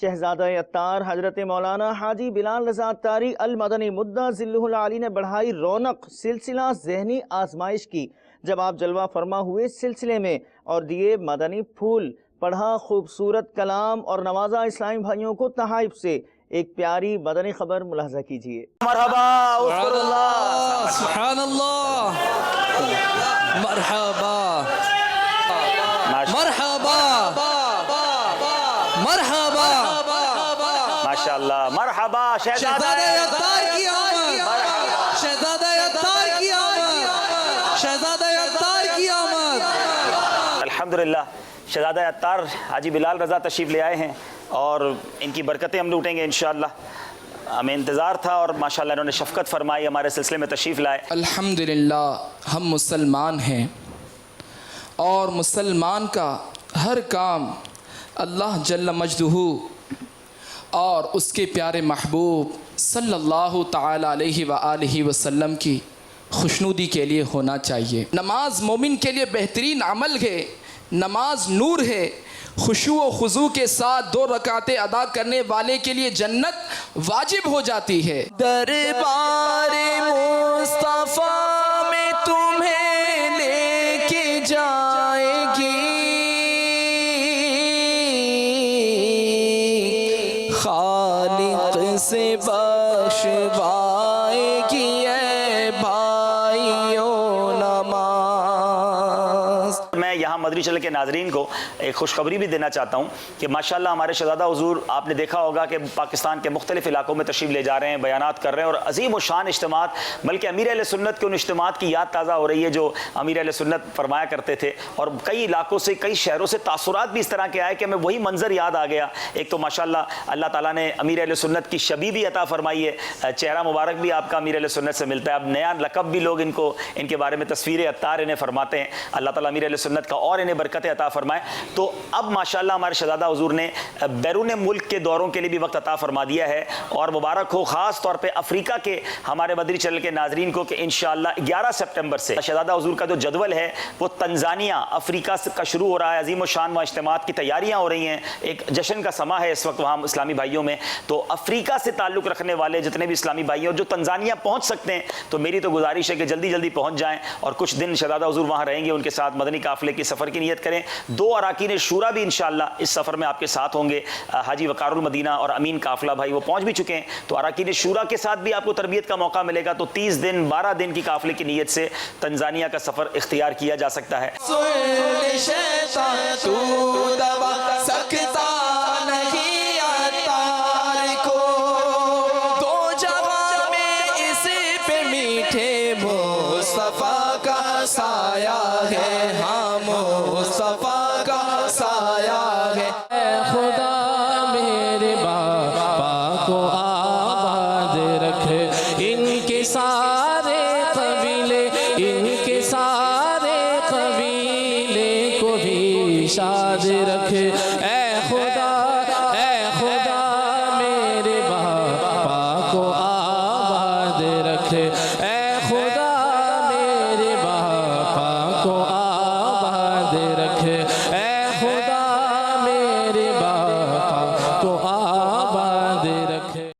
शहजादा अत्तार हजरत मौलाना हाजी बिलाल रज़ा अत्तारी अल मदनी मुद्दा ज़िल्लुहुल आली ने बढ़ाई रौनक। सिलसिला ज़हनी आजमाइश की जब आप जलवा फरमा हुए सिलसिले में और दिए मदनी फूल, पढ़ा खूबसूरत कलाम और नवाजा इस्लामी भाइयों को तहाइफ से। एक प्यारी मदनी खबर मुलाहजा कीजिए। मरहबा सुब्हानअल्लाह, मरहबा मरहबा मरहबा माशाअल्लाह, मरहबा। शहजादा अत्तार की आमद, शहजादा अत्तार की आमद, शहजादा अत्तार की आमद। अल्हम्दुलिल्लाह, शहजादा अत्तार हाजी बिलाल रज़ा तशरीफ़ ले आए हैं और इनकी बरकतें हम लूटेंगे इंशाअल्लाह। हमें इंतज़ार था और माशाअल्लाह इन्होंने शफ़क़त फरमाई, हमारे सिलसिले में तशरीफ़ लाए। अल्हम्दुलिल्लाह, हम मुसलमान हैं और मुसलमान का हर काम अल्लाह जल्ल मजदुहू और उसके प्यारे महबूब सल्लल्लाहु ताला अलैहि व आलिहि वसल्लम की खुशनुदी के लिए होना चाहिए। नमाज मोमिन के लिए बेहतरीन अमल है, नमाज नूर है। खुशू व खुजू के साथ 2 रकातें अदा करने वाले के लिए जन्नत वाजिब हो जाती है। दरबारे मुस्तफ़ा में तुम्हें लेके जाएगी, खालिक से बख्शवाएगी ऐ भाइयों नमाज। मैं यहाँ मदरी चैनल के नाजरीन को एक खुशखबरी भी देना चाहता हूँ कि माशाअल्लाह हमारे शहजादा हुजूर, आपने देखा होगा कि पाकिस्तान के मुख्तलिफ इलाकों में तशरीफ़ ले जा रहे हैं, बयानात कर रहे हैं और अजीम व शान इज्तिमात, बल्कि अमीर अहले सुन्नत के उन इज्तिमात की याद ताज़ा हो रही है जो अमीर अहले सुन्नत फरमाया करते थे। और कई इलाकों से, कई शहरों से तासुरात भी इस तरह के आए कि हमें वही मंजर याद आ गया। एक तो माशाअल्लाह अल्लाह ताला ने अमीर अहले सुन्नत की शबी भी अता फरमाई है, चेहरा मुबारक भी आपका अमीर अहले सुन्नत से मिलता है। अब नया लक़ब भी लोग इनको, इनके बारे में तस्वीर अत्तार इन्हें फरमाते हैं। अल्लाह ताला अमीर अहले सुन्नत का और इन्हें बरकत अता फरमाए। तो अब माशाअल्लाह हमारे शहजादा हुजूर ने बैरून मुल्क के दौरों के लिए भी वक्त अता फरमा दिया है और मुबारक हो ख़ास तौर पे अफ्रीका के हमारे मदरी चैनल के नाजरीन को कि इंशाअल्लाह 11 सितंबर से शहजादा हुजूर का जो जदवल है वो तंजानिया अफ्रीका का शुरू हो रहा है। अजीम शान व इज्तिमात की तैयारियाँ हो रही हैं, एक जश्न का समा है इस वक्त वहाँ इस्लामी भाइयों में। तो अफ्रीका से ताल्लुक़ रखने वाले जितने भी इस्लामी भाई हैं जो तंजानिया पहुँच सकते हैं, तो मेरी तो गुजारिश है कि जल्दी जल्दी पहुँच जाएँ और कुछ दिन शहजादा हुजूर वहाँ रहेंगे, उनके साथ मदनी काफ़िले की सफ़र की नीयत करें। 2 अराकीन शूरा भी इंशाअल्लाह इस सफ़र में आपके साथ होंगे। हाजी वकारुल मदीना और अमीन काफ़िला भाई वो पहुँच भी चुके हैं, तो अराकीन शूरा के साथ भी आपको तरबियत का मौका मिलेगा। तो 30 दिन 12 दिन की काफ़िले की नीयत से तंजानिया का सफ़र इख्तियार किया जा सकता है। मुस्तफ़ा का साया है, हाँ मुस्तफ़ा का साया है। खुदा मेरे बाबा को आबाद रखे, इनके सारे कबीले, इनके सारे कबीले को भी शाद रखे। ऐ खुदा मेरे बाबा को आबाद रखे।